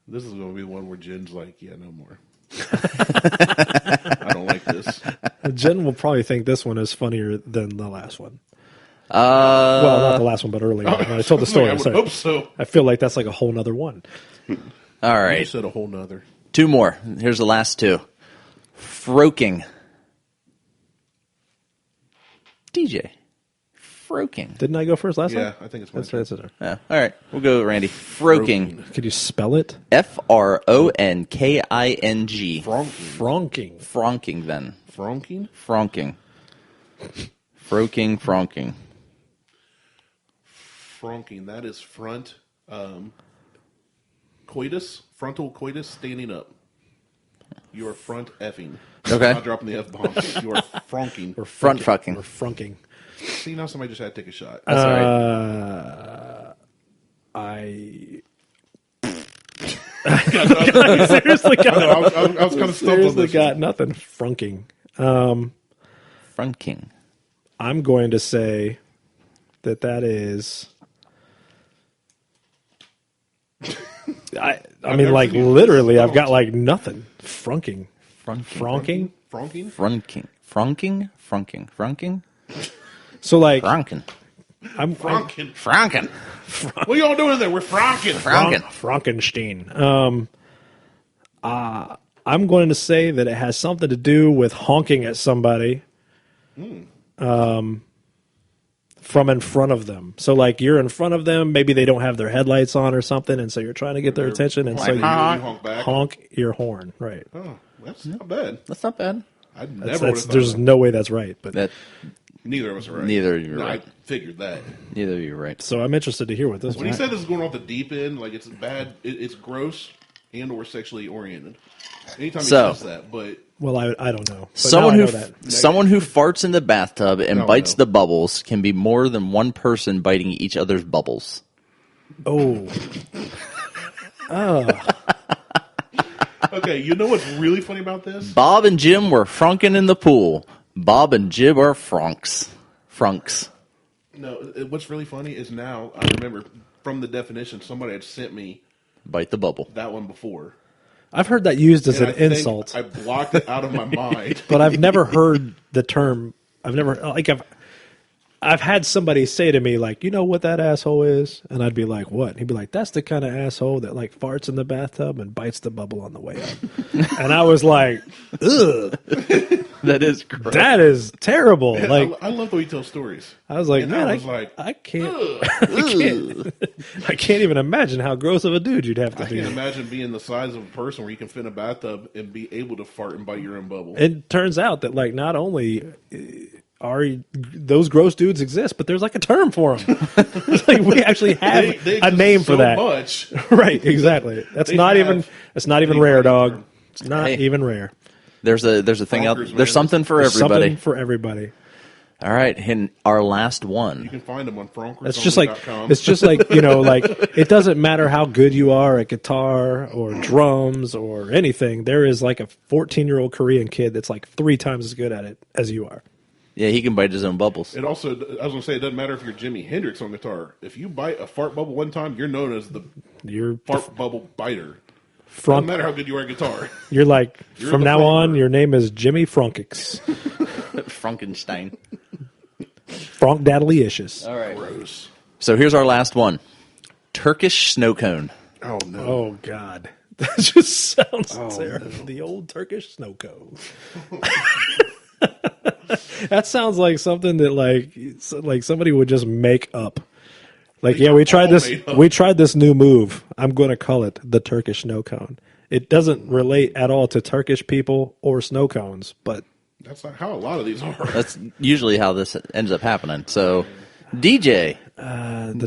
This is going to be the one where Jen's like, yeah, no more. I don't like this. Jen will probably think this one is funnier than the last one. Well, not the last one, but earlier. When I told the story. I would sorry. hope so. I feel like that's like a whole nother one. All You right. said a whole nother. 2 more. Here's the last 2. Froking. DJ. Froking. Didn't I go first last Yeah, time? I think it's my That's turn. right. That's it. Yeah. All right. We'll go with Randy. Froking. Could you spell it? Fronkking. Fronking. Fronking, then. Fronking? Fronking. Fronking. Fronking. That is front coitus, frontal coitus standing up. You are front effing. Okay. Not dropping the F bomb. You are fronking. Or Front frunking. fucking. Or frunking. See, now somebody just had to take a shot. That's all right. I I seriously got I was kind of stumped on seriously this. got nothing. Frunking. Fronking. I'm going to say that is. I mean, never like seen you literally, I've got stumped. like nothing. Frunking. Fronking. Fronking. Fronking? Fronking. So like, Fronking. I'm Fronking. Fronking. What y'all doing there? We're fronking. Fronking. Frankenstein. I'm going to say that it has something to do with honking at somebody. From in front of them. So like you're in front of them, maybe they don't have their headlights on or something, and so you're trying to get their attention, and so Like, you honk back. honk your horn. Right. Oh, that's not bad. That's not bad. I never That's, would have thought there's that. no way that's right. But That Neither of us are right. Neither of you are No, right. I figured that. neither of you are right. so I'm interested to hear what this When one. he said this is going off the deep end, like it's bad, it's gross and or sexually oriented. Anytime So- he says that, but Well, I don't know. But Someone now I who know that. someone who farts in the bathtub and No, bites no. the bubbles can be more than one person biting each other's bubbles. Oh, okay, you know what's really funny about this? Bob and Jim were frunking in the pool. Bob and Jib are frunks. No, what's really funny is now I remember from the definition somebody had sent me Bite the bubble. that one before. I've heard that used as And an I think insult, I blocked it out of my mind. but I've never heard the term. I've had somebody say to me like, you know what that asshole is, and I'd be like, what? And he'd be like, that's the kind of asshole that like farts in the bathtub and bites the bubble on the way up. And I was like, ugh, That is gross. that is terrible. Like I love the way you tell stories. I was like, And man, I was like, I can't, I can't even imagine how gross of a dude you'd have to I be. can't imagine being the size of a person where you can fit in a bathtub and be able to fart and bite your own bubble. It turns out that like not only are those gross dudes exist, but there's like a term for them. Like we actually have They a exist name for so that. much. Right, exactly. That's They not have even a rare, funny dog. term. It's not Hey. even rare. There's a thing out. Fronkers, man. There's something for There's everybody. something for everybody. All right, and our last You one. can find them on Fronkersonly.com. It's just like, you know, like it doesn't matter how good you are at guitar or drums or anything. There is like a 14-year-old Korean kid that's like 3 times as good at it as you are. Yeah, he can bite his own bubbles. It also, I was going to say, it doesn't matter if you're Jimi Hendrix on guitar. If you bite a fart bubble one time, you're known as the You're fart bubble biter. Doesn't matter how good you are at guitar. You're like, You're from the now on, Fronker. your name is Jimmy Fronkix. Frankenstein. Fronkdaddlyicious. All right. Gross. So here's our last one. Turkish Snowcone. Oh no. Oh, God. That just sounds terrible. no. The old Turkish Snowcone. That sounds like something that like somebody would just make up. Like, yeah, we tried this. made up. We tried this new move. I'm going to call it the Turkish snow cone. It doesn't relate at all to Turkish people or snow cones, but That's not how a lot of these are. That's usually how this ends up happening. So, DJ,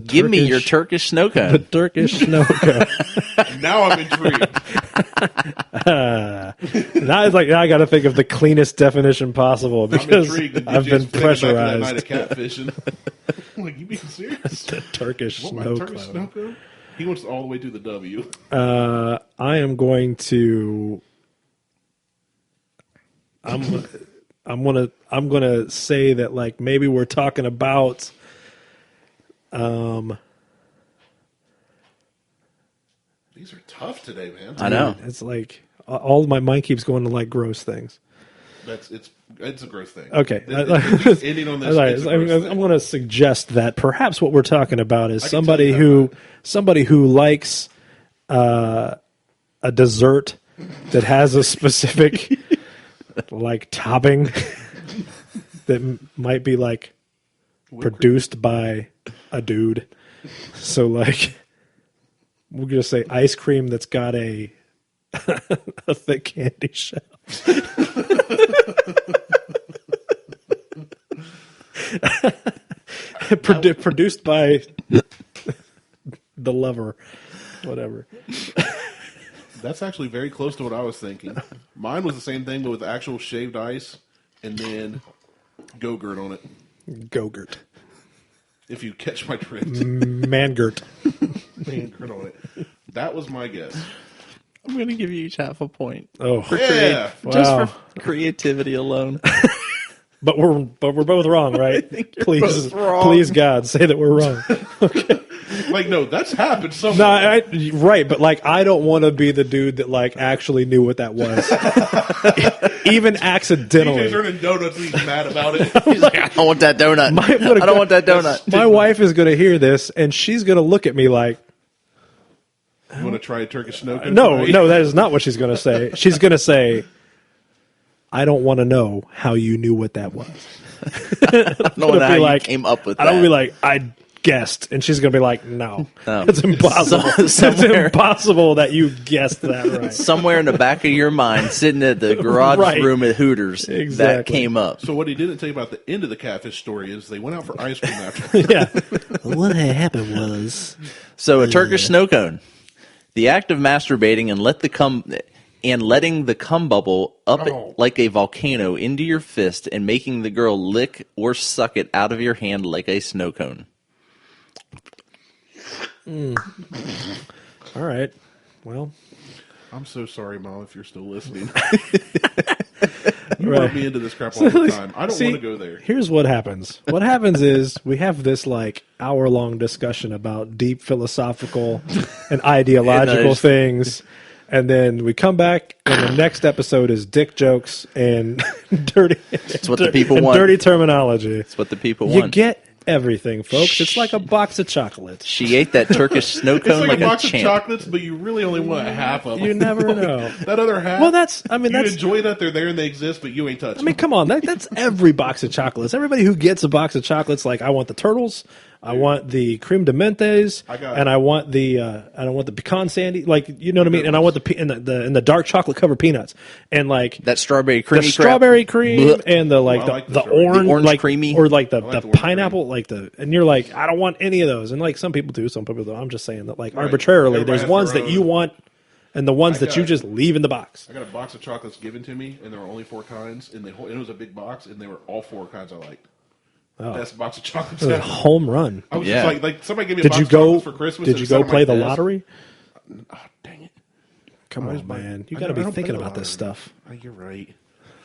give me your Turkish the Snowcone. Turkish snow cone. Now I'm intrigued. Now it's like, now I got to think of the cleanest definition possible I'm because intrigued. that I've DJ's been thinking back to that night pressurized. of catfishing. I'm like, you being serious? The Turkish What, my snow Turkish cone. snow cone? He wants all the way to the W. I am going to. I'm gonna say that like maybe we're talking about. These are tough today, man. I know. It's like all of my mind keeps going to like gross things. It's a gross thing. Okay, It's ending on this. All right, It's a gross I'm thing. going to suggest that perhaps what we're talking about is can somebody tell you who likes a dessert that has a specific like topping that might be like produced by a dude. So like we're gonna say ice cream that's got a a thick candy shell. Produced by the lover, whatever. That's actually very close to what I was thinking. Mine was the same thing, but with actual shaved ice and then Go-Gurt on it. Go-Gurt. If you catch my drift. Mangurt. Go-Gurt on it. That was my guess. I'm going to give you each half a point. Oh, Yeah. Just wow. for creativity alone. But we're both wrong, right? Please, both wrong. please, God, say that we're wrong. Like, no, that's happened somewhere. No, right, but like I don't want to be the dude that like actually knew what that was, even DJ's accidentally. earning donuts and he's mad about it. He's like, I don't want that donut. I don't want that donut. My wife is going to hear this and she's going to look at me like, You want to try a Turkish snow cone? no, tonight? no, that is not what she's going to say. She's going to say, I don't want to know how you knew what that was. I don't know gonna how be you like- came up with I that. don't be like, I guessed. And she's going to be like, no, No. it's impossible. It's Somewhere- impossible that you guessed that right. Somewhere in the back of your mind, sitting at the garage Right. room at Hooters, that Exactly. came up. So what he didn't tell you about the end of the catfish story is they went out for ice cream after. Yeah. What happened was. So a Turkish snow cone. The act of masturbating and letting the cum bubble up Oh. like a volcano into your fist and making the girl lick or suck it out of your hand like a snow cone. All right. Well, I'm so sorry, Mom, if you're still listening. you Rub me into this crap all the time. I don't want to go there. Here's what happens. What happens is we have this like hour-long discussion about deep philosophical and ideological And, things, and then we come back, and the next episode is dick jokes and dirty. It's what the people and want. Dirty terminology. That's what the people You want. get everything, folks. It's like a box of chocolates. She ate that Turkish snow It's cone like like a box of champ. chocolates, but you really only want a half of them. You never know. That other half. Well, that's. I mean, you that's. enjoy that they're there and they exist, but you ain't touching. I mean, come on. That's every box of chocolates. Everybody who gets a box of chocolates, like I want the turtles, I want the creme de mentes, and I want the pecan sandy. Like, you know what I mean? And I want the dark chocolate covered peanuts, and like That strawberry creamy the strawberry crap. cream Blech. and the like I the, like the the strawberry. orange, The orange like creamy. or like the I like the orange pineapple, like and you're like, I don't want any of those, and like some people do, some people don't. I'm just saying that like Right. arbitrarily, Everybody there's has ones their that you own. want, and the ones I that you got- just leave in the box. I got a box of chocolates given to me, and there were only 4 kinds, and it was a big box, and they were all 4 kinds I liked. Best box of chocolates It was a ever. home run. I was Yeah. just like somebody gave me a Did box you of chocolates go? for Christmas. Did and you it sat go on my play the desk. lottery? Oh, dang it. Come on, my- man. You I got to don't- I be don't thinking play the about this lottery. stuff. You're right.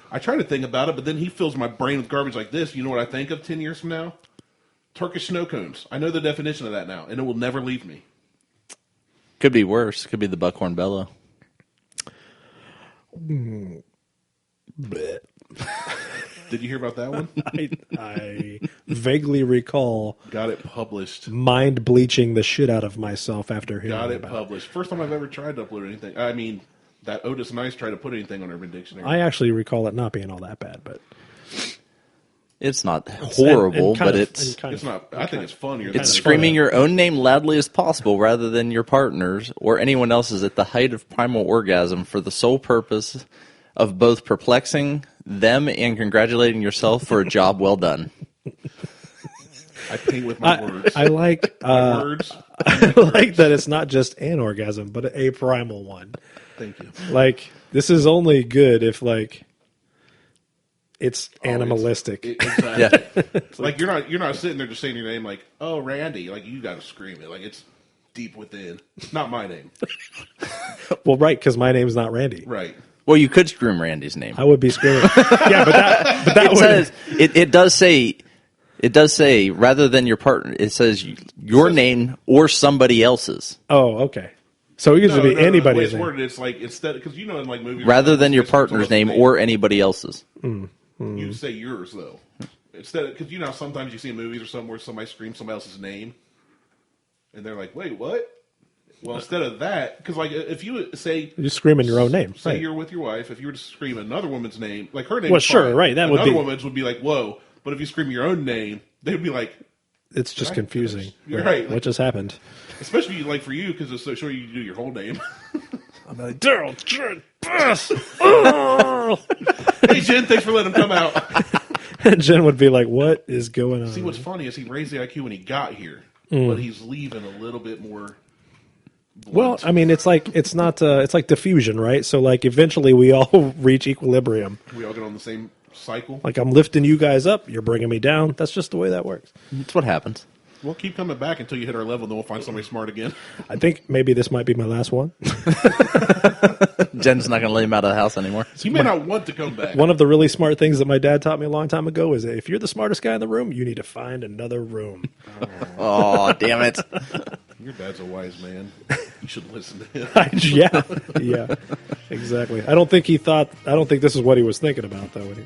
I try to think about it, but then he fills my brain with garbage like this. You know what I think of 10 years from now? Turkish snow cones. I know the definition of that now, and it will never leave me. Could be worse. Could be the Buckhorn Bellow. Did you hear about that one? I vaguely recall Got it published. mind bleaching the shit out of myself after hearing Got it about published. First time I've ever tried to upload anything. I mean, that Otis Nice tried to put anything on Urban Dictionary. I actually recall it not being all that bad, but It's not horrible, and kind but of- it's and kind It's of- not. I think it's funnier. it's than screaming your own name loudly as possible rather than your partner's or anyone else's at the height of primal orgasm for the sole purpose of both perplexing them and congratulating yourself for a job well done. I paint with my words. I like My words. I like that it's not just an orgasm, but a primal one. Thank you. Like this is only good if like it's animalistic. Exactly. Yeah. Like you're not sitting there just saying your name like, oh, Randy. Like you got to scream it. Like it's deep within. Not my name. Well, right, because my name's not Randy. Right. Well, you could scream Randy's name. I would be screaming. Yeah, but that It would. says it does say rather than your partner. It says your name or somebody else's. Oh, okay. So it used to be The way anybody's it's name. worded, it's like instead because in like movies Rather like, than your it's partner's someone's name or anybody else's. you say yours though. Instead, because how sometimes you see in movies or something where somebody screams somebody else's name, and they're like, "Wait, what?" Well, instead of that, because like if you say You're screaming your own name. say Right. you're with your wife, if you were to scream another woman's name, like her name, Well, is sure, fine. right, that would another be- woman's would be like, "Whoa!" But if you scream your own name, they would be like, It's just Right. confusing. You're right. What just happened? especially like for you because it's so sure you do your whole name. I'm like, Daryl, Hey Jen, thanks for letting him come out. and Jen would be like, "What is going on?" See, what's funny is he raised the IQ when he got here, but he's leaving a little bit more. Well, blunt. I mean, it's like it's not. It's like diffusion, right? So, like, eventually, we all reach equilibrium. We all get on the same cycle. Like, I'm lifting you guys up, you're bringing me down. That's just the way that works. That's what happens. We'll keep coming back until you hit our level, and then we'll find somebody smart again. I think maybe this might be my last one. Jen's not going to let him out of the house anymore. You may not want to come back. One of the really smart things that my dad taught me a long time ago is that if you're the smartest guy in the room, you need to find another room. Oh, damn it. Your dad's a wise man. You should listen to him. Yeah, exactly. I don't think this is what he was thinking about, though. When he,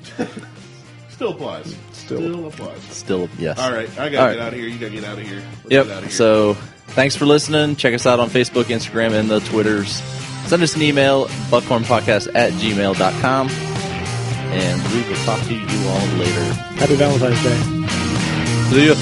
Still applies. Still applies. Still, yes. All right, I gotta get out of here. You gotta get out of here. Let's get out of Yep. here. So thanks for listening. Check us out on Facebook, Instagram, and the Twitters. Send us an email, buckhornpodcast@gmail.com. And we will talk to you all later. Happy Valentine's Day. See ya.